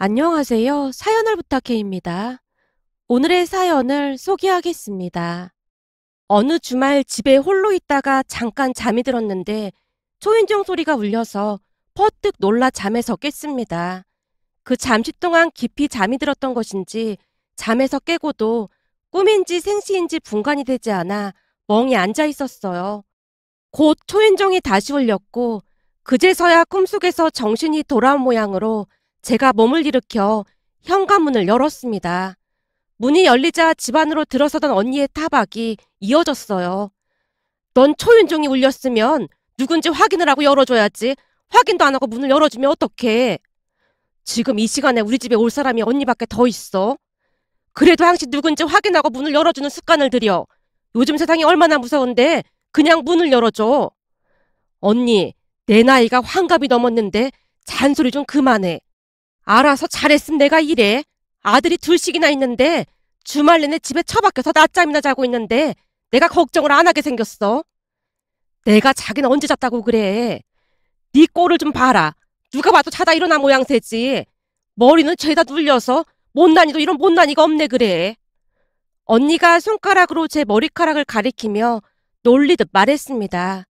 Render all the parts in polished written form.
안녕하세요. 사연을 부탁해입니다. 오늘의 사연을 소개하겠습니다. 어느 주말 집에 홀로 있다가 잠깐 잠이 들었는데 초인종 소리가 울려서 퍼뜩 놀라 잠에서 깼습니다. 그 잠시 동안 깊이 잠이 들었던 것인지 잠에서 깨고도 꿈인지 생시인지 분간이 되지 않아 멍이 앉아 있었어요. 곧 초인종이 다시 울렸고 그제서야 꿈속에서 정신이 돌아온 모양으로 제가 몸을 일으켜 현관문을 열었습니다. 문이 열리자 집 안으로 들어서던 언니의 타박이 이어졌어요. 넌 초인종이 울렸으면 누군지 확인을 하고 열어줘야지. 확인도 안 하고 문을 열어주면 어떡해. 지금 이 시간에 우리 집에 올 사람이 언니밖에 더 있어. 그래도 항시 누군지 확인하고 문을 열어주는 습관을 들여. 요즘 세상이 얼마나 무서운데 그냥 문을 열어줘. 언니, 내 나이가 환갑이 넘었는데 잔소리 좀 그만해. 알아서 잘했음 내가 이래. 아들이 둘씩이나 있는데 주말 내내 집에 처박혀서 낮잠이나 자고 있는데 내가 걱정을 안 하게 생겼어. 내가 자기는 언제 잤다고 그래. 네 꼴을 좀 봐라. 누가 봐도 자다 일어나 모양새지. 머리는 죄다 눌려서 못난이도 이런 못난이가 없네 그래. 언니가 손가락으로 제 머리카락을 가리키며 놀리듯 말했습니다.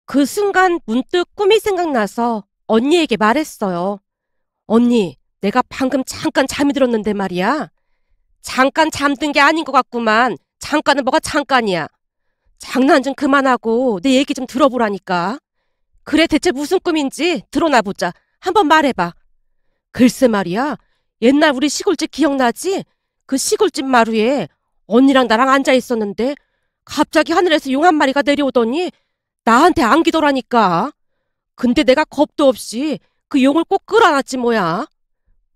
그 순간 문득 꿈이 생각나서 언니에게 말했어요. 언니, 내가 방금 잠깐 잠이 들었는데 말이야. 잠깐 잠든 게 아닌 것 같구만. 잠깐은 뭐가 잠깐이야. 장난 좀 그만하고 내 얘기 좀 들어보라니까. 그래 대체 무슨 꿈인지 드러나보자. 한번 말해봐. 글쎄 말이야. 옛날 우리 시골집 기억나지? 그 시골집 마루에 언니랑 나랑 앉아 있었는데 갑자기 하늘에서 용 한 마리가 내려오더니 나한테 안기더라니까. 근데 내가 겁도 없이 그 용을 꼭 끌어안았지 뭐야.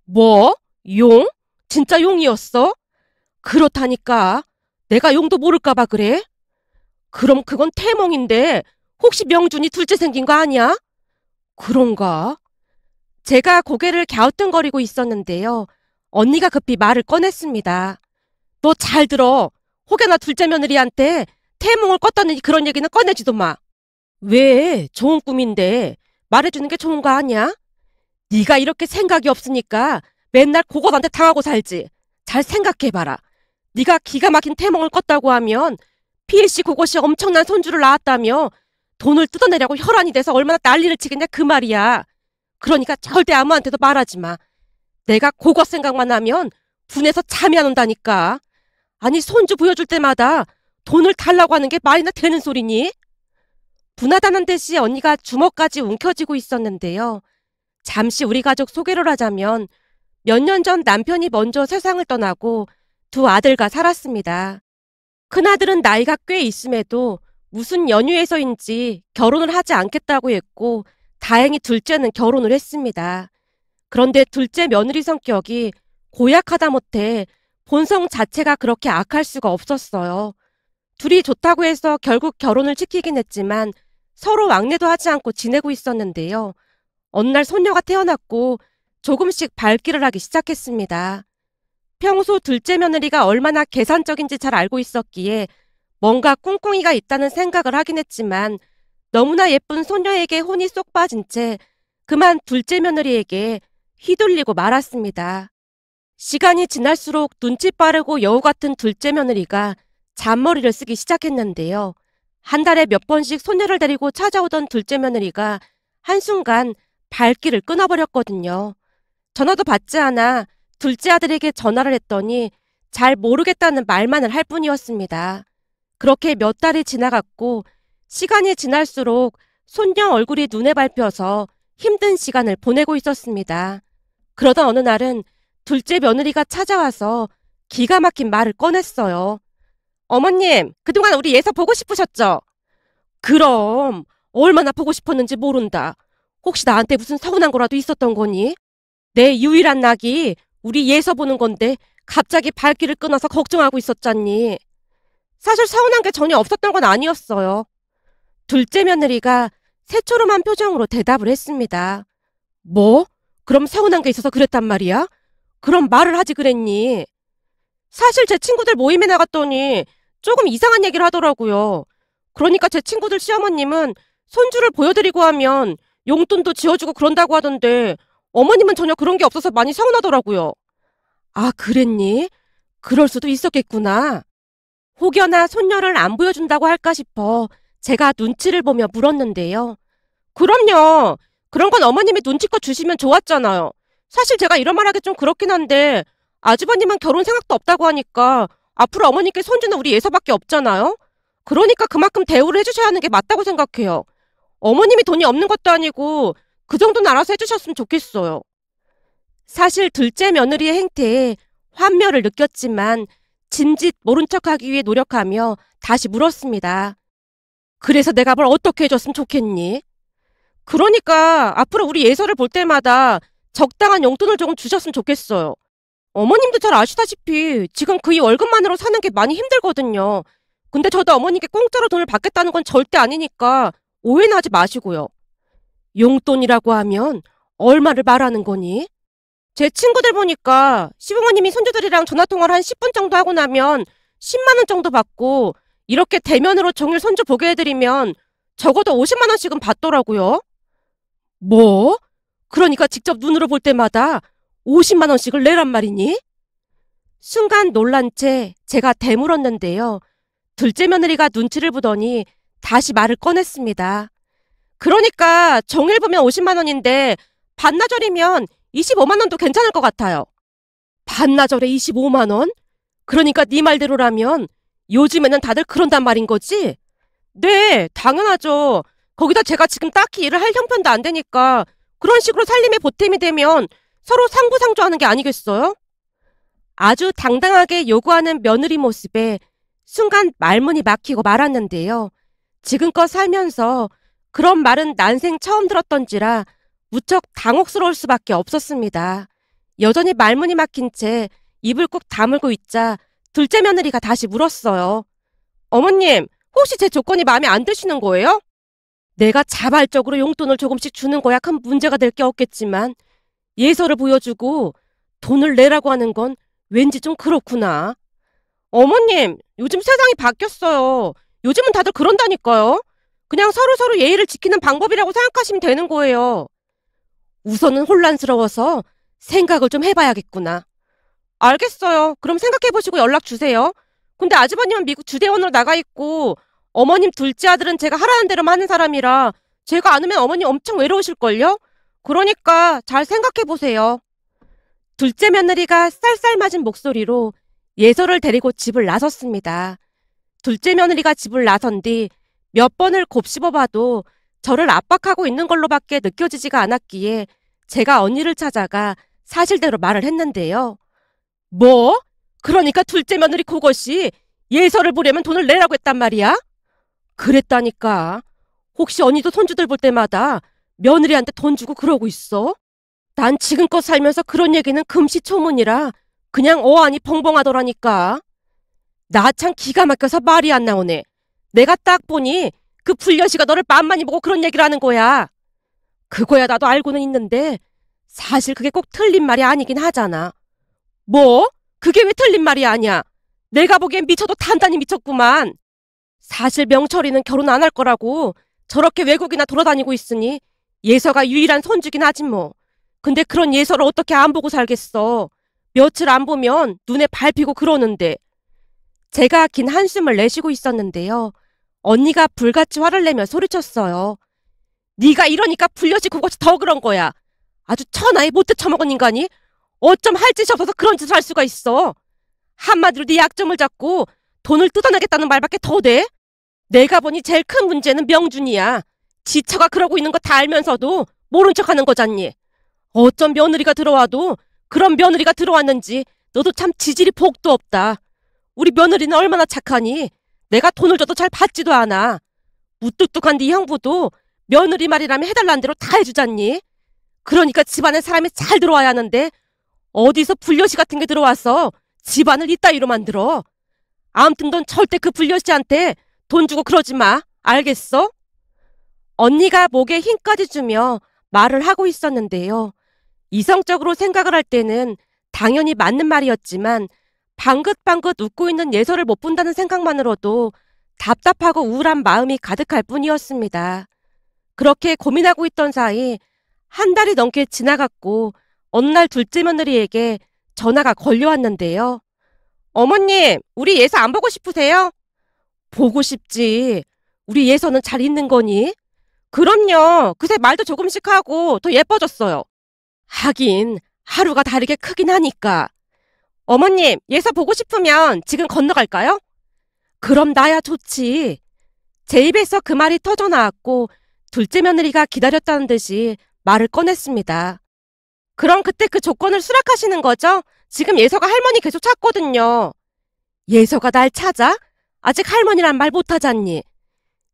뭐? 용? 진짜 용이었어? 그렇다니까. 내가 용도 모를까봐 그래? 그럼 그건 태몽인데 혹시 명준이 둘째 생긴 거 아니야? 그런가? 제가 고개를 갸우뚱거리고 있었는데요. 언니가 급히 말을 꺼냈습니다. 너 잘 들어. 혹여나 둘째 며느리한테 태몽을 꿨다는 그런 얘기는 꺼내지도 마. 왜? 좋은 꿈인데 말해주는 게 좋은 거 아니야? 네가 이렇게 생각이 없으니까 맨날 고것한테 당하고 살지. 잘 생각해봐라. 네가 기가 막힌 태몽을 꿨다고 하면 필시 그것이 엄청난 손주를 낳았다며 돈을 뜯어내려고 혈안이 돼서 얼마나 난리를 치겠냐 그 말이야. 그러니까 절대 아무한테도 말하지 마. 내가 그것 생각만 하면 분해서 잠이 안 온다니까. 아니 손주 보여줄 때마다 돈을 달라고 하는 게 말이나 되는 소리니? 분하다는 듯이 언니가 주먹까지 움켜쥐고 있었는데요. 잠시 우리 가족 소개를 하자면 몇 년 전 남편이 먼저 세상을 떠나고 두 아들과 살았습니다. 큰아들은 나이가 꽤 있음에도 무슨 연유에서인지 결혼을 하지 않겠다고 했고 다행히 둘째는 결혼을 했습니다. 그런데 둘째 며느리 성격이 고약하다 못해 본성 자체가 그렇게 악할 수가 없었어요. 둘이 좋다고 해서 결국 결혼을 시키긴 했지만 서로 왕래도 하지 않고 지내고 있었는데요. 어느 날 손녀가 태어났고 조금씩 발길을 하기 시작했습니다. 평소 둘째 며느리가 얼마나 계산적인지 잘 알고 있었기에 뭔가 꿍꿍이가 있다는 생각을 하긴 했지만 너무나 예쁜 손녀에게 혼이 쏙 빠진 채 그만 둘째 며느리에게 휘둘리고 말았습니다. 시간이 지날수록 눈치 빠르고 여우 같은 둘째 며느리가 잔머리를 쓰기 시작했는데요. 한 달에 몇 번씩 손녀를 데리고 찾아오던 둘째 며느리가 한순간 발길을 끊어버렸거든요. 전화도 받지 않아 둘째 아들에게 전화를 했더니 잘 모르겠다는 말만을 할 뿐이었습니다. 그렇게 몇 달이 지나갔고 시간이 지날수록 손녀 얼굴이 눈에 밟혀서 힘든 시간을 보내고 있었습니다. 그러던 어느 날은 둘째 며느리가 찾아와서 기가 막힌 말을 꺼냈어요. 어머님, 그동안 우리 예서 보고 싶으셨죠? 그럼 얼마나 보고 싶었는지 모른다. 혹시 나한테 무슨 서운한 거라도 있었던 거니? 내 유일한 낙이 우리 예서 보는 건데 갑자기 발길을 끊어서 걱정하고 있었잖니. 사실 서운한 게 전혀 없었던 건 아니었어요. 둘째 며느리가 새초롬한 표정으로 대답을 했습니다. 뭐? 그럼 서운한 게 있어서 그랬단 말이야? 그럼 말을 하지 그랬니? 사실 제 친구들 모임에 나갔더니 조금 이상한 얘기를 하더라고요. 그러니까 제 친구들 시어머님은 손주를 보여드리고 하면 용돈도 지어주고 그런다고 하던데 어머님은 전혀 그런 게 없어서 많이 서운하더라고요. 아, 그랬니? 그럴 수도 있었겠구나. 혹여나 손녀를 안 보여준다고 할까 싶어 제가 눈치를 보며 물었는데요. 그럼요. 그런 건 어머님이 눈치껏 주시면 좋았잖아요. 사실 제가 이런 말 하기 좀 그렇긴 한데 아주버님은 결혼 생각도 없다고 하니까 앞으로 어머님께 손주는 우리 예서밖에 없잖아요. 그러니까 그만큼 대우를 해주셔야 하는 게 맞다고 생각해요. 어머님이 돈이 없는 것도 아니고 그 정도는 알아서 해주셨으면 좋겠어요. 사실 둘째 며느리의 행태에 환멸을 느꼈지만 짐짓 모른 척하기 위해 노력하며 다시 물었습니다. 그래서 내가 뭘 어떻게 해줬으면 좋겠니? 그러니까 앞으로 우리 예서를 볼 때마다 적당한 용돈을 조금 주셨으면 좋겠어요. 어머님도 잘 아시다시피 지금 그이 월급만으로 사는 게 많이 힘들거든요. 근데 저도 어머님께 공짜로 돈을 받겠다는 건 절대 아니니까 오해는 하지 마시고요. 용돈이라고 하면 얼마를 말하는 거니? 제 친구들 보니까 시부모님이 손주들이랑 전화통화를 한 10분 정도 하고 나면 10만 원 정도 받고 이렇게 대면으로 종일 손주 보게 해드리면 적어도 50만 원씩은 받더라고요. 뭐? 그러니까 직접 눈으로 볼 때마다 50만 원씩을 내란 말이니? 순간 놀란 채 제가 되물었는데요. 둘째 며느리가 눈치를 보더니 다시 말을 꺼냈습니다. 그러니까 정일 보면 50만 원인데 반나절이면 25만 원도 괜찮을 것 같아요. 반나절에 25만 원? 그러니까 네 말대로라면 요즘에는 다들 그런단 말인 거지? 네, 당연하죠. 거기다 제가 지금 딱히 일을 할 형편도 안 되니까 그런 식으로 살림에 보탬이 되면 서로 상부상조하는 게 아니겠어요? 아주 당당하게 요구하는 며느리 모습에 순간 말문이 막히고 말았는데요. 지금껏 살면서 그런 말은 난생 처음 들었던지라 무척 당혹스러울 수밖에 없었습니다. 여전히 말문이 막힌 채 입을 꾹 다물고 있자 둘째 며느리가 다시 물었어요. 어머님, 혹시 제 조건이 마음에 안 드시는 거예요? 내가 자발적으로 용돈을 조금씩 주는 거야 큰 문제가 될 게 없겠지만 예서를 보여주고 돈을 내라고 하는 건 왠지 좀 그렇구나. 어머님, 요즘 세상이 바뀌었어요. 요즘은 다들 그런다니까요. 그냥 서로서로 예의를 지키는 방법이라고 생각하시면 되는 거예요. 우선은 혼란스러워서 생각을 좀 해봐야겠구나. 알겠어요. 그럼 생각해보시고 연락 주세요. 근데 아주버님은 미국 주대원으로 나가 있고 어머님 둘째 아들은 제가 하라는 대로만 하는 사람이라 제가 안 오면 어머님 엄청 외로우실걸요? 그러니까 잘 생각해보세요. 둘째 며느리가 쌀쌀맞은 목소리로 예서를 데리고 집을 나섰습니다. 둘째 며느리가 집을 나선 뒤 몇 번을 곱씹어봐도 저를 압박하고 있는 걸로밖에 느껴지지가 않았기에 제가 언니를 찾아가 사실대로 말을 했는데요. 뭐? 그러니까 둘째 며느리 그것이 예서를 보려면 돈을 내라고 했단 말이야? 그랬다니까. 혹시 언니도 손주들 볼 때마다 며느리한테 돈 주고 그러고 있어? 난 지금껏 살면서 그런 얘기는 금시초문이라 그냥 어안이 벙벙하더라니까. 나 참 기가 막혀서 말이 안 나오네. 내가 딱 보니 그 불려시가 너를 빤빤히 보고 그런 얘기를 하는 거야. 그거야 나도 알고는 있는데 사실 그게 꼭 틀린 말이 아니긴 하잖아. 뭐? 그게 왜 틀린 말이 아니야? 내가 보기엔 미쳐도 단단히 미쳤구만. 사실 명철이는 결혼 안 할 거라고 저렇게 외국이나 돌아다니고 있으니 예서가 유일한 손주긴 하지 뭐. 근데 그런 예서를 어떻게 안 보고 살겠어. 며칠 안 보면 눈에 밟히고 그러는데. 제가 긴 한숨을 내쉬고 있었는데요. 언니가 불같이 화를 내며 소리쳤어요. 네가 이러니까 불려지 그것이 더 그런 거야. 아주 천하에 못돼 처먹은 인간이 어쩜 할 짓이 없어서 그런 짓을 할 수가 있어. 한마디로 네 약점을 잡고 돈을 뜯어내겠다는 말밖에 더 돼? 내가 보니 제일 큰 문제는 명준이야. 지처가 그러고 있는 거 다 알면서도 모른 척하는 거잖니. 어쩜 며느리가 들어와도 그런 며느리가 들어왔는지 너도 참 지질이 복도 없다. 우리 며느리는 얼마나 착하니? 내가 돈을 줘도 잘 받지도 않아. 무뚝뚝한 네 형부도 며느리 말이라면 해달라는 대로 다 해주잖니. 그러니까 집안에 사람이 잘 들어와야 하는데 어디서 불려시 같은 게 들어와서 집안을 이따위로 만들어. 아무튼 넌 절대 그 불려시한테 돈 주고 그러지 마. 알겠어? 언니가 목에 힘까지 주며 말을 하고 있었는데요. 이성적으로 생각을 할 때는 당연히 맞는 말이었지만 방긋방긋 웃고 있는 예서를 못 본다는 생각만으로도 답답하고 우울한 마음이 가득할 뿐이었습니다. 그렇게 고민하고 있던 사이 한 달이 넘게 지나갔고 어느 날 둘째 며느리에게 전화가 걸려왔는데요. 어머님, 우리 예서 안 보고 싶으세요? 보고 싶지. 우리 예서는 잘 있는 거니? 그럼요. 그새 말도 조금씩 하고 더 예뻐졌어요. 하긴 하루가 다르게 크긴 하니까. 어머님, 예서 보고 싶으면 지금 건너갈까요? 그럼 나야 좋지. 제 입에서 그 말이 터져나왔고 둘째 며느리가 기다렸다는 듯이 말을 꺼냈습니다. 그럼 그때 그 조건을 수락하시는 거죠? 지금 예서가 할머니 계속 찾거든요. 예서가 날 찾아? 아직 할머니란 말 못하잖니.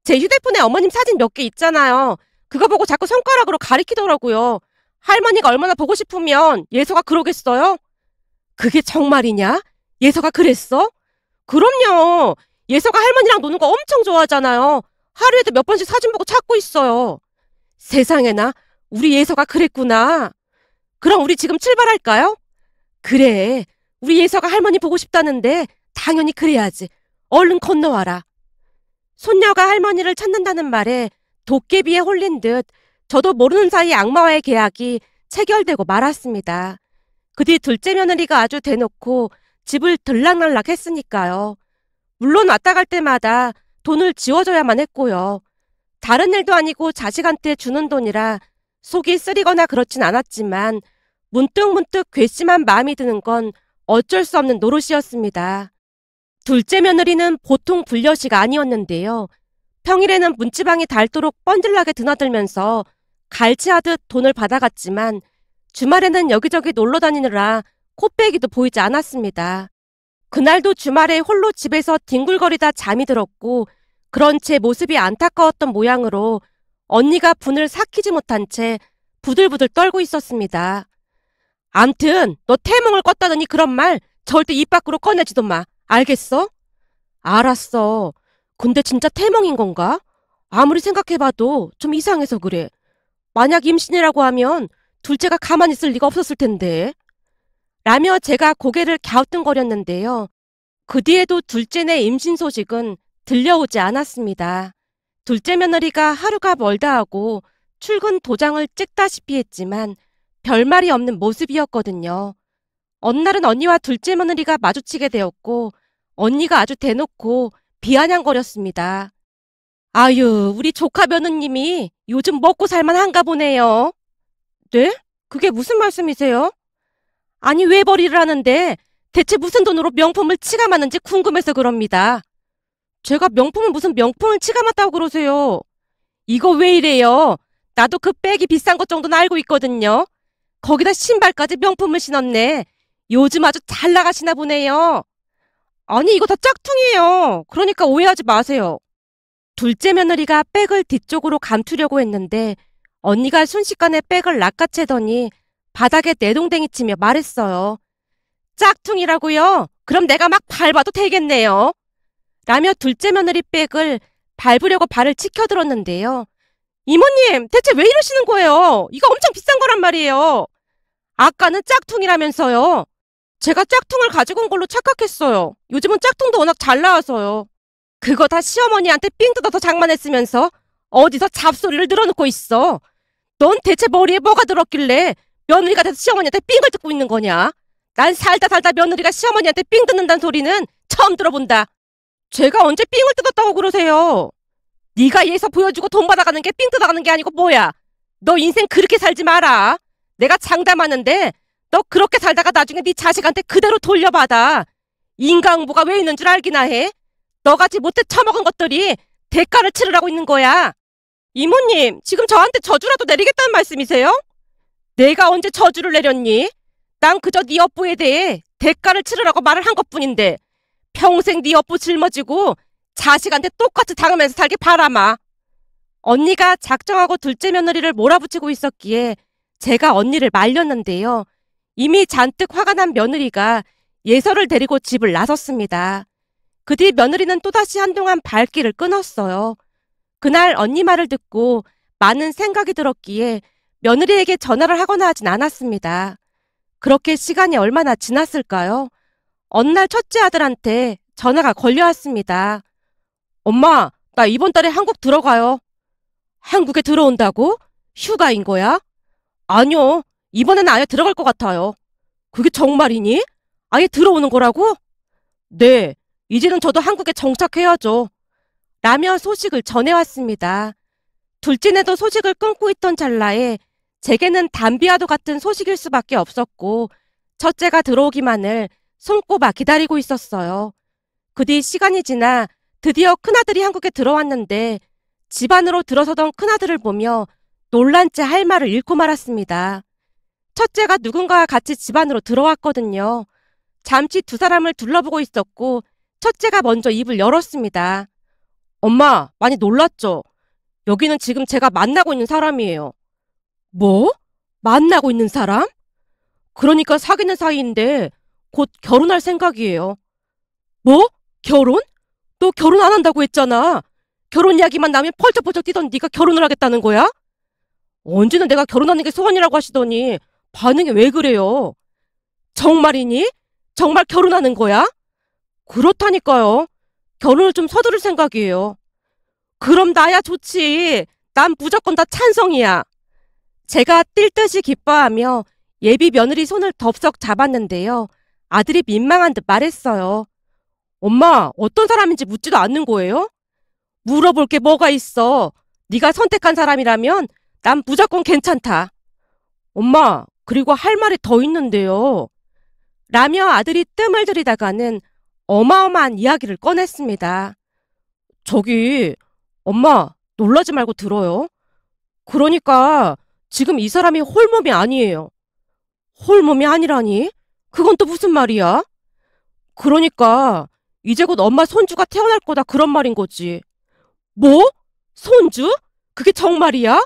제 휴대폰에 어머님 사진 몇 개 있잖아요. 그거 보고 자꾸 손가락으로 가리키더라고요. 할머니가 얼마나 보고 싶으면 예서가 그러겠어요? 그게 정말이냐? 예서가 그랬어? 그럼요. 예서가 할머니랑 노는 거 엄청 좋아하잖아요. 하루에도 몇 번씩 사진 보고 찾고 있어요. 세상에나, 우리 예서가 그랬구나. 그럼 우리 지금 출발할까요? 그래. 우리 예서가 할머니 보고 싶다는데 당연히 그래야지. 얼른 건너와라. 손녀가 할머니를 찾는다는 말에 도깨비에 홀린 듯 저도 모르는 사이 악마와의 계약이 체결되고 말았습니다. 그 뒤 둘째 며느리가 아주 대놓고 집을 들락날락 했으니까요. 물론 왔다 갈 때마다 돈을 지워줘야만 했고요. 다른 일도 아니고 자식한테 주는 돈이라 속이 쓰리거나 그렇진 않았지만 문득문득 괘씸한 마음이 드는 건 어쩔 수 없는 노릇이었습니다. 둘째 며느리는 보통 불려시가 아니었는데요. 평일에는 문지방이 닳도록 뻔질나게 드나들면서 갈치하듯 돈을 받아갔지만 주말에는 여기저기 놀러 다니느라 코빼기도 보이지 않았습니다. 그날도 주말에 홀로 집에서 뒹굴거리다 잠이 들었고 그런 제 모습이 안타까웠던 모양으로 언니가 분을 삭히지 못한 채 부들부들 떨고 있었습니다. 암튼 너 태몽을 껐다더니 그런 말 절대 입 밖으로 꺼내지도 마. 알겠어? 알았어. 근데 진짜 태몽인 건가? 아무리 생각해봐도 좀 이상해서 그래. 만약 임신이라고 하면 둘째가 가만히 있을 리가 없었을 텐데. 라며 제가 고개를 갸우뚱거렸는데요. 그 뒤에도 둘째네 임신 소식은 들려오지 않았습니다. 둘째 며느리가 하루가 멀다 하고 출근 도장을 찍다시피 했지만 별말이 없는 모습이었거든요. 어느 날은 언니와 둘째 며느리가 마주치게 되었고 언니가 아주 대놓고 비아냥거렸습니다. 아유, 우리 조카 며느님이 요즘 먹고 살만한가 보네요. 네? 그게 무슨 말씀이세요? 아니, 외벌이를 하는데 대체 무슨 돈으로 명품을 치감았는지 궁금해서 그럽니다. 제가 명품을 무슨 명품을 치감았다고 그러세요? 이거 왜 이래요? 나도 그 백이 비싼 것 정도는 알고 있거든요. 거기다 신발까지 명품을 신었네. 요즘 아주 잘 나가시나 보네요. 아니, 이거 다 짝퉁이에요. 그러니까 오해하지 마세요. 둘째 며느리가 백을 뒤쪽으로 감추려고 했는데 언니가 순식간에 백을 낚아채더니 바닥에 내동댕이 치며 말했어요. 짝퉁이라고요? 그럼 내가 막 밟아도 되겠네요. 라며 둘째 며느리 백을 밟으려고 발을 치켜들었는데요. 이모님, 대체 왜 이러시는 거예요? 이거 엄청 비싼 거란 말이에요. 아까는 짝퉁이라면서요. 제가 짝퉁을 가지고 온 걸로 착각했어요. 요즘은 짝퉁도 워낙 잘 나와서요. 그거 다 시어머니한테 삥 뜯어서 장만했으면서 어디서 잡소리를 늘어놓고 있어. 넌 대체 머리에 뭐가 들었길래 며느리가 돼서 시어머니한테 삥을 뜯고 있는 거냐? 난 살다 며느리가 시어머니한테 삥 뜯는다는 소리는 처음 들어본다. 제가 언제 삥을 뜯었다고 그러세요? 네가 얘에서 보여주고 돈 받아가는 게 삥 뜯어가는 게 아니고 뭐야? 너 인생 그렇게 살지 마라. 내가 장담하는데 너 그렇게 살다가 나중에 네 자식한테 그대로 돌려받아. 인과응보가 왜 있는 줄 알기나 해? 너같이 못해 처먹은 것들이 대가를 치르라고 있는 거야. 이모님, 지금 저한테 저주라도 내리겠다는 말씀이세요? 내가 언제 저주를 내렸니? 난 그저 네 업보에 대해 대가를 치르라고 말을 한 것뿐인데 평생 네 업보 짊어지고 자식한테 똑같이 당하면서 살기 바라마. 언니가 작정하고 둘째 며느리를 몰아붙이고 있었기에 제가 언니를 말렸는데요. 이미 잔뜩 화가 난 며느리가 예서를 데리고 집을 나섰습니다. 그 뒤 며느리는 또다시 한동안 발길을 끊었어요. 그날 언니 말을 듣고 많은 생각이 들었기에 며느리에게 전화를 하거나 하진 않았습니다. 그렇게 시간이 얼마나 지났을까요? 어느 날 첫째 아들한테 전화가 걸려왔습니다. 엄마, 나 이번 달에 한국 들어가요. 한국에 들어온다고? 휴가인 거야? 아니요. 이번에는 아예 들어갈 것 같아요. 그게 정말이니? 아예 들어오는 거라고? 네. 이제는 저도 한국에 정착해야죠. 라며 소식을 전해왔습니다. 둘째네도 소식을 끊고 있던 찰나에 제게는 담비와도 같은 소식일 수밖에 없었고 첫째가 들어오기만을 손꼽아 기다리고 있었어요. 그 뒤 시간이 지나 드디어 큰아들이 한국에 들어왔는데 집 안으로 들어서던 큰아들을 보며 놀란 채 할 말을 잃고 말았습니다. 첫째가 누군가와 같이 집 안으로 들어왔거든요. 잠시 두 사람을 둘러보고 있었고 첫째가 먼저 입을 열었습니다. 엄마, 많이 놀랐죠? 여기는 지금 제가 만나고 있는 사람이에요. 뭐? 만나고 있는 사람? 그러니까 사귀는 사이인데 곧 결혼할 생각이에요. 뭐? 결혼? 너 결혼 안 한다고 했잖아. 결혼 이야기만 나면 펄쩍펄쩍 뛰던 네가 결혼을 하겠다는 거야? 언제는 내가 결혼하는 게 소원이라고 하시더니 반응이 왜 그래요? 정말이니? 정말 결혼하는 거야? 그렇다니까요. 결혼을 좀 서두를 생각이에요. 그럼 나야 좋지. 난 무조건 다 찬성이야. 제가 뛸 듯이 기뻐하며 예비 며느리 손을 덥석 잡았는데요. 아들이 민망한 듯 말했어요. 엄마, 어떤 사람인지 묻지도 않는 거예요? 물어볼 게 뭐가 있어. 네가 선택한 사람이라면 난 무조건 괜찮다. 엄마, 그리고 할 말이 더 있는데요. 라며 아들이 뜸을 들이다가는 어마어마한 이야기를 꺼냈습니다. 저기, 엄마, 놀라지 말고 들어요. 그러니까 지금 이 사람이 홀몸이 아니에요. 홀몸이 아니라니? 그건 또 무슨 말이야? 그러니까 이제 곧 엄마 손주가 태어날 거다 그런 말인 거지. 뭐? 손주? 그게 정말이야?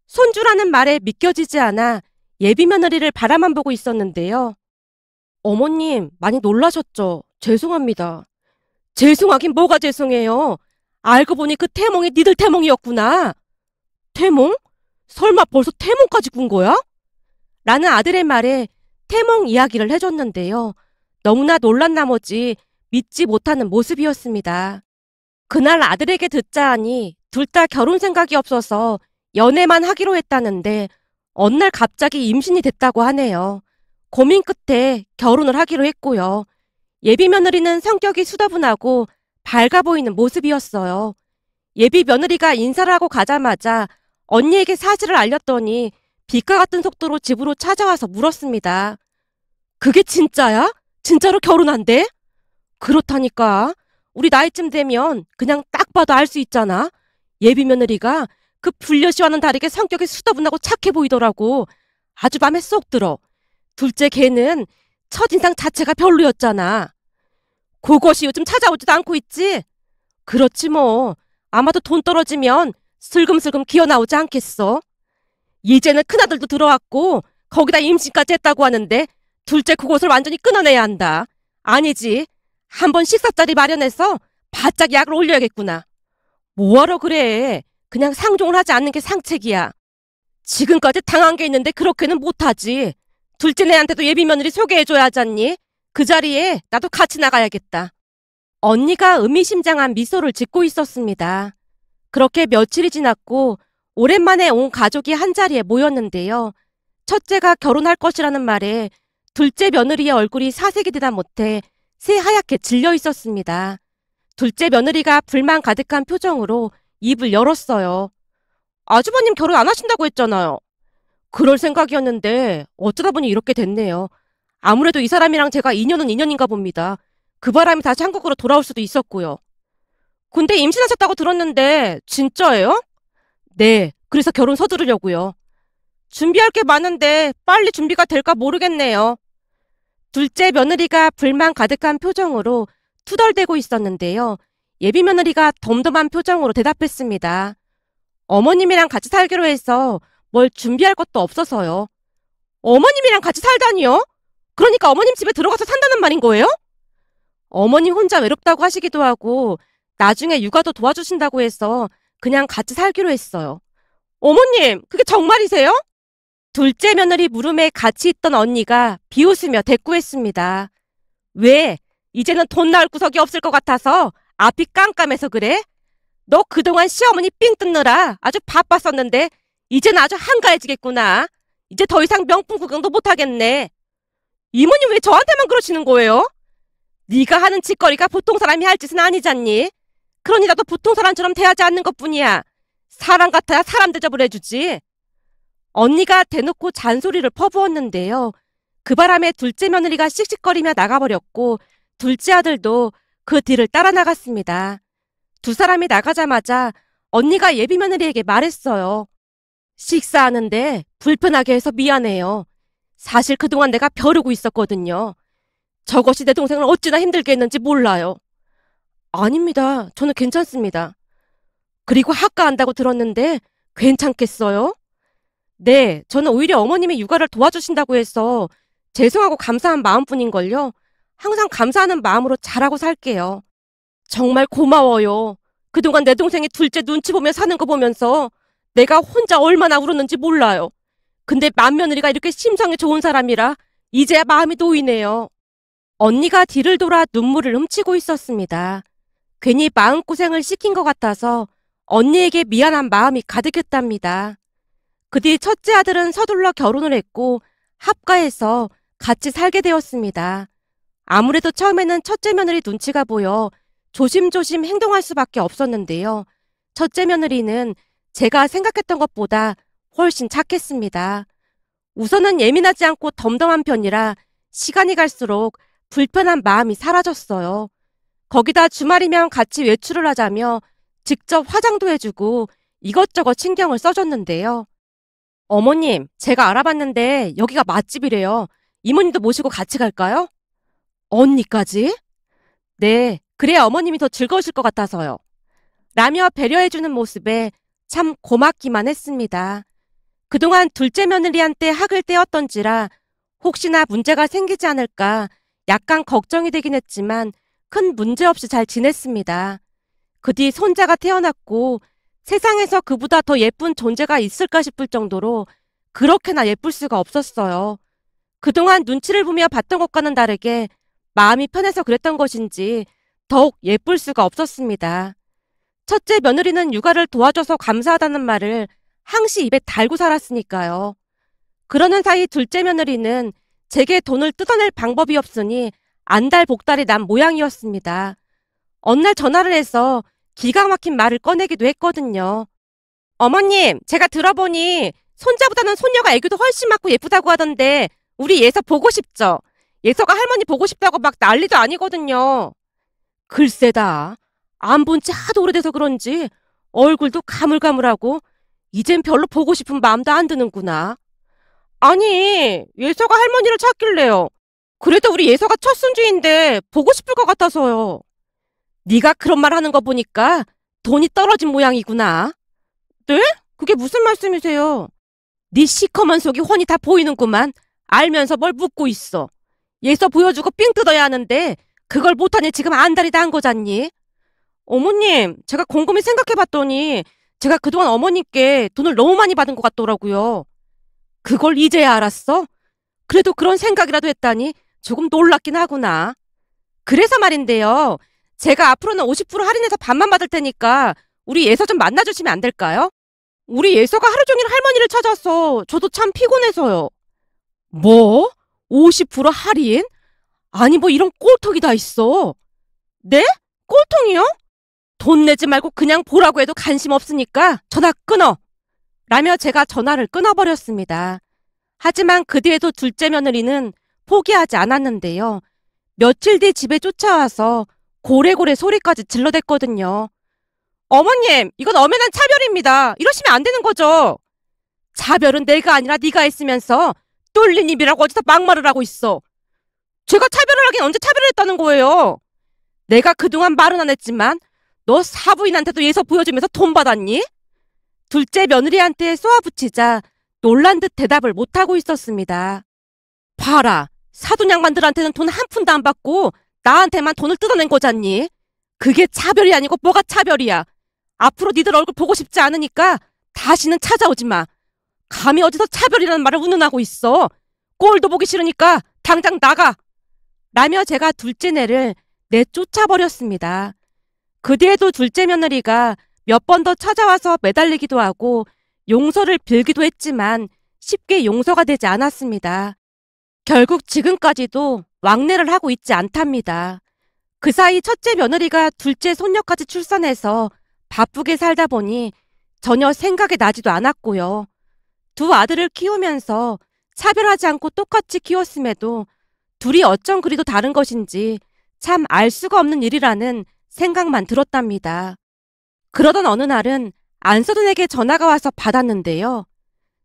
손주라는 말에 믿겨지지 않아 예비 며느리를 바라만 보고 있었는데요. 어머님, 많이 놀라셨죠? 죄송합니다. 죄송하긴 뭐가 죄송해요. 알고 보니 그 태몽이 니들 태몽이었구나. 태몽? 설마 벌써 태몽까지 꾼 거야? 라는 아들의 말에 태몽 이야기를 해줬는데요. 너무나 놀란 나머지 믿지 못하는 모습이었습니다. 그날 아들에게 듣자 하니 둘 다 결혼 생각이 없어서 연애만 하기로 했다는데 어느 날 갑자기 임신이 됐다고 하네요. 고민 끝에 결혼을 하기로 했고요. 예비 며느리는 성격이 수다분하고 밝아 보이는 모습이었어요. 예비 며느리가 인사를 하고 가자마자 언니에게 사실을 알렸더니 빛과 같은 속도로 집으로 찾아와서 물었습니다. 그게 진짜야? 진짜로 결혼한대? 그렇다니까. 우리 나이쯤 되면 그냥 딱 봐도 알 수 있잖아. 예비 며느리가 그 불려시와는 다르게 성격이 수다분하고 착해 보이더라고. 아주 맘에 쏙 들어. 둘째 걔는 첫인상 자체가 별로였잖아. 그것이 요즘 찾아오지도 않고 있지? 그렇지 뭐. 아마도 돈 떨어지면 슬금슬금 기어 나오지 않겠어? 이제는 큰아들도 들어왔고 거기다 임신까지 했다고 하는데 둘째 그곳을 완전히 끊어내야 한다. 아니지. 한번 식사자리 마련해서 바짝 약을 올려야겠구나. 뭐하러 그래. 그냥 상종을 하지 않는 게 상책이야. 지금까지 당한 게 있는데 그렇게는 못하지. 둘째 내한테도 예비 며느리 소개해줘야 하잖니? 그 자리에 나도 같이 나가야겠다. 언니가 의미심장한 미소를 짓고 있었습니다. 그렇게 며칠이 지났고 오랜만에 온 가족이 한자리에 모였는데요. 첫째가 결혼할 것이라는 말에 둘째 며느리의 얼굴이 사색이 되다 못해 새하얗게 질려 있었습니다. 둘째 며느리가 불만 가득한 표정으로 입을 열었어요. 아주버님 결혼 안 하신다고 했잖아요. 그럴 생각이었는데 어쩌다 보니 이렇게 됐네요. 아무래도 이 사람이랑 제가 인연은 인연인가 봅니다. 그 바람이 다시 한국으로 돌아올 수도 있었고요. 근데 임신하셨다고 들었는데 진짜예요? 네, 그래서 결혼 서두르려고요. 준비할 게 많은데 빨리 준비가 될까 모르겠네요. 둘째 며느리가 불만 가득한 표정으로 투덜대고 있었는데요. 예비 며느리가 덤덤한 표정으로 대답했습니다. 어머님이랑 같이 살기로 해서 뭘 준비할 것도 없어서요. 어머님이랑 같이 살다니요? 그러니까 어머님 집에 들어가서 산다는 말인 거예요? 어머님 혼자 외롭다고 하시기도 하고 나중에 육아도 도와주신다고 해서 그냥 같이 살기로 했어요. 어머님, 그게 정말이세요? 둘째 며느리 물음에 같이 있던 언니가 비웃으며 대꾸했습니다. 왜? 이제는 돈 나올 구석이 없을 것 같아서 앞이 깜깜해서 그래? 너 그동안 시어머니 삥 뜯느라 아주 바빴었는데 이제는 아주 한가해지겠구나. 이제 더 이상 명품 구경도 못하겠네. 이모님 왜 저한테만 그러시는 거예요? 네가 하는 짓거리가 보통 사람이 할 짓은 아니잖니. 그러니 나도 보통 사람처럼 대하지 않는 것뿐이야. 사람 같아야 사람 대접을 해주지. 언니가 대놓고 잔소리를 퍼부었는데요. 그 바람에 둘째 며느리가 씩씩거리며 나가버렸고 둘째 아들도 그 뒤를 따라 나갔습니다. 두 사람이 나가자마자 언니가 예비 며느리에게 말했어요. 식사하는데 불편하게 해서 미안해요. 사실 그동안 내가 벼르고 있었거든요. 저것이 내 동생을 어찌나 힘들게 했는지 몰라요. 아닙니다. 저는 괜찮습니다. 그리고 학가한다고 들었는데 괜찮겠어요? 네, 저는 오히려 어머님이 육아를 도와주신다고 해서 죄송하고 감사한 마음뿐인걸요. 항상 감사하는 마음으로 잘하고 살게요. 정말 고마워요. 그동안 내 동생이 둘째 눈치 보며 사는 거 보면서 내가 혼자 얼마나 울었는지 몰라요. 근데 맏며느리가 이렇게 심성이 좋은 사람이라 이제야 마음이 놓이네요. 언니가 뒤를 돌아 눈물을 훔치고 있었습니다. 괜히 마음고생을 시킨 것 같아서 언니에게 미안한 마음이 가득했답니다. 그 뒤 첫째 아들은 서둘러 결혼을 했고 합가해서 같이 살게 되었습니다. 아무래도 처음에는 첫째 며느리 눈치가 보여 조심조심 행동할 수밖에 없었는데요. 첫째 며느리는 제가 생각했던 것보다 훨씬 착했습니다. 우선은 예민하지 않고 덤덤한 편이라 시간이 갈수록 불편한 마음이 사라졌어요. 거기다 주말이면 같이 외출을 하자며 직접 화장도 해주고 이것저것 신경을 써줬는데요. 어머님, 제가 알아봤는데 여기가 맛집이래요. 이모님도 모시고 같이 갈까요? 언니까지? 네, 그래야 어머님이 더 즐거우실 것 같아서요. 라며 배려해주는 모습에 참 고맙기만 했습니다. 그동안 둘째 며느리한테 학을 떼었던지라 혹시나 문제가 생기지 않을까 약간 걱정이 되긴 했지만 큰 문제 없이 잘 지냈습니다. 그 뒤 손자가 태어났고 세상에서 그보다 더 예쁜 존재가 있을까 싶을 정도로 그렇게나 예쁠 수가 없었어요. 그동안 눈치를 보며 봤던 것과는 다르게 마음이 편해서 그랬던 것인지 더욱 예쁠 수가 없었습니다. 첫째 며느리는 육아를 도와줘서 감사하다는 말을 항시 입에 달고 살았으니까요. 그러는 사이 둘째 며느리는 제게 돈을 뜯어낼 방법이 없으니 안달복달이 난 모양이었습니다. 어느 날 전화를 해서 기가 막힌 말을 꺼내기도 했거든요. 어머님, 제가 들어보니 손자보다는 손녀가 애교도 훨씬 많고 예쁘다고 하던데 우리 예서 보고 싶죠? 예서가 할머니 보고 싶다고 막 난리도 아니거든요. 글쎄다. 안 본 지 하도 오래돼서 그런지 얼굴도 가물가물하고 이젠 별로 보고 싶은 마음도 안 드는구나. 아니, 예서가 할머니를 찾길래요. 그래도 우리 예서가 첫 손주인데 보고 싶을 것 같아서요. 네가 그런 말 하는 거 보니까 돈이 떨어진 모양이구나. 네? 그게 무슨 말씀이세요? 네 시커먼 속이 훤히 다 보이는구만. 알면서 뭘 묻고 있어. 예서 보여주고 삥 뜯어야 하는데 그걸 못하니 지금 안달이 난 거잖니? 어머님, 제가 곰곰이 생각해봤더니 제가 그동안 어머님께 돈을 너무 많이 받은 것 같더라고요. 그걸 이제야 알았어? 그래도 그런 생각이라도 했다니 조금 놀랍긴 하구나. 그래서 말인데요. 제가 앞으로는 50% 할인해서 반만 받을 테니까 우리 예서 좀 만나주시면 안 될까요? 우리 예서가 하루 종일 할머니를 찾아서 저도 참 피곤해서요. 뭐? 50% 할인? 아니 뭐 이런 꼴통이 다 있어. 네? 꼴통이요? 돈 내지 말고 그냥 보라고 해도 관심 없으니까 전화 끊어. 라며 제가 전화를 끊어버렸습니다. 하지만 그 뒤에도 둘째 며느리는 포기하지 않았는데요. 며칠 뒤 집에 쫓아와서 고래고래 소리까지 질러댔거든요. 어머님, 이건 엄연한 차별입니다. 이러시면 안 되는 거죠. 차별은 내가 아니라 네가 했으면서 뚫린 입이라고 어디서 막말을 하고 있어. 제가 차별을 하긴 언제 차별을 했다는 거예요. 내가 그동안 말은 안 했지만 너 사부인한테도 예서 보여주면서 돈 받았니? 둘째 며느리한테 쏘아붙이자 놀란 듯 대답을 못하고 있었습니다. 봐라, 사돈 양반들한테는 돈 한 푼도 안 받고 나한테만 돈을 뜯어낸 거잖니? 그게 차별이 아니고 뭐가 차별이야. 앞으로 니들 얼굴 보고 싶지 않으니까 다시는 찾아오지 마. 감히 어디서 차별이라는 말을 운운하고 있어. 꼴도 보기 싫으니까 당장 나가. 라며 제가 둘째네를 내쫓아버렸습니다. 그 뒤에도 둘째 며느리가 몇 번 더 찾아와서 매달리기도 하고 용서를 빌기도 했지만 쉽게 용서가 되지 않았습니다. 결국 지금까지도 왕래를 하고 있지 않답니다. 그 사이 첫째 며느리가 둘째 손녀까지 출산해서 바쁘게 살다 보니 전혀 생각이 나지도 않았고요. 두 아들을 키우면서 차별하지 않고 똑같이 키웠음에도 둘이 어쩜 그리도 다른 것인지 참 알 수가 없는 일이라는 생각만 들었답니다. 그러던 어느 날은 안서준에게 전화가 와서 받았는데요.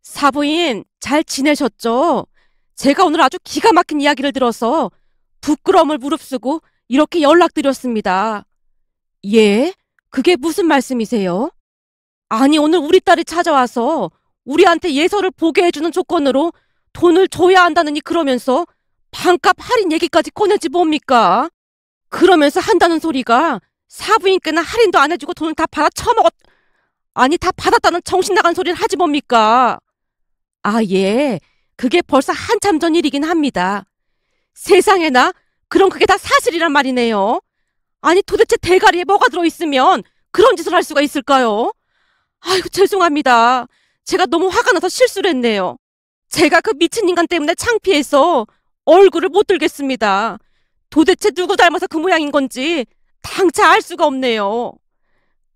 사부인, 잘 지내셨죠? 제가 오늘 아주 기가 막힌 이야기를 들어서 부끄러움을 무릅쓰고 이렇게 연락드렸습니다. 예? 그게 무슨 말씀이세요? 아니, 오늘 우리 딸이 찾아와서 우리한테 예서를 보게 해주는 조건으로 돈을 줘야 한다느니 그러면서 반값 할인 얘기까지 꺼내지 뭡니까? 그러면서 한다는 소리가 사부인께는 할인도 안 해주고 돈을 다 받아 처먹었... 아니, 다 받았다는 정신 나간 소리를 하지 뭡니까? 아, 예. 그게 벌써 한참 전 일이긴 합니다. 세상에나? 그럼 그게 다 사실이란 말이네요. 아니, 도대체 대가리에 뭐가 들어있으면 그런 짓을 할 수가 있을까요? 아이고, 죄송합니다. 제가 너무 화가 나서 실수를 했네요. 제가 그 미친 인간 때문에 창피해서 얼굴을 못 들겠습니다. 도대체 누구 닮아서 그 모양인 건지 당차 알 수가 없네요.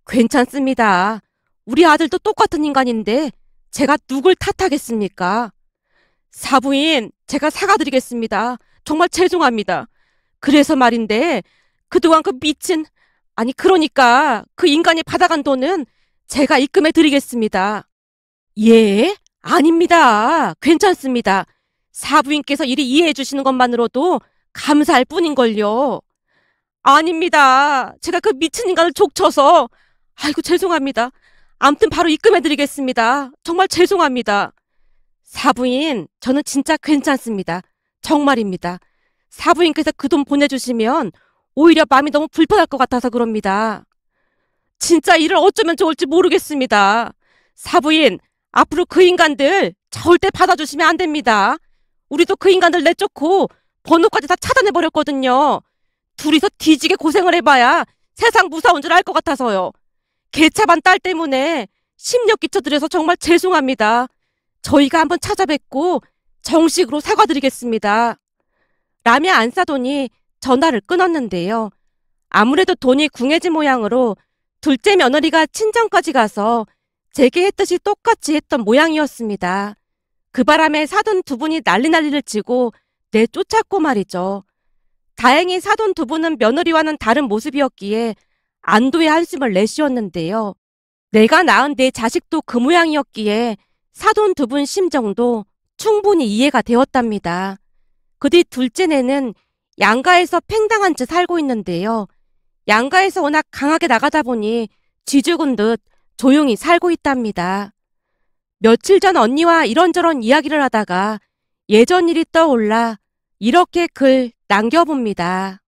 괜찮습니다. 우리 아들도 똑같은 인간인데 제가 누굴 탓하겠습니까? 사부인, 제가 사과드리겠습니다. 정말 죄송합니다. 그래서 말인데 그동안 그 미친... 아니, 그러니까 그 인간이 받아간 돈은 제가 입금해 드리겠습니다. 예? 아닙니다. 괜찮습니다. 사부인께서 이리 이해해 주시는 것만으로도 감사할 뿐인걸요. 아닙니다. 제가 그 미친 인간을 족쳐서... 아이고, 죄송합니다. 암튼 바로 입금해 드리겠습니다. 정말 죄송합니다. 사부인, 저는 진짜 괜찮습니다. 정말입니다. 사부인께서 그 돈 보내주시면 오히려 마음이 너무 불편할 것 같아서 그럽니다. 진짜 일을 어쩌면 좋을지 모르겠습니다. 사부인, 앞으로 그 인간들 절대 받아주시면 안 됩니다. 우리도 그 인간들 내쫓고 번호까지 다 차단해버렸거든요. 둘이서 뒤지게 고생을 해봐야 세상 무서운 줄 알 것 같아서요. 개차반 딸 때문에 심력 끼쳐드려서 정말 죄송합니다. 저희가 한번 찾아뵙고 정식으로 사과드리겠습니다. 라며 안사돈이 전화를 끊었는데요. 아무래도 돈이 궁해진 모양으로 둘째 며느리가 친정까지 가서 재개했듯이 똑같이 했던 모양이었습니다. 그 바람에 사돈 두 분이 난리를 치고 내쫓았고 말이죠. 다행히 사돈 두 분은 며느리와는 다른 모습이었기에 안도의 한숨을 내쉬었는데요. 내가 낳은 내 자식도 그 모양이었기에 사돈 두 분 심정도 충분히 이해가 되었답니다. 그 뒤 둘째네는 양가에서 팽당한 채 살고 있는데요. 양가에서 워낙 강하게 나가다 보니 쥐죽은 듯 조용히 살고 있답니다. 며칠 전 언니와 이런저런 이야기를 하다가 예전 일이 떠올라 이렇게 글 남겨봅니다.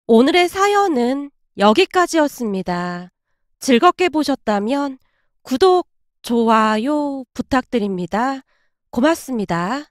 오늘의 사연은 여기까지였습니다. 즐겁게 보셨다면 구독, 좋아요 부탁드립니다. 고맙습니다.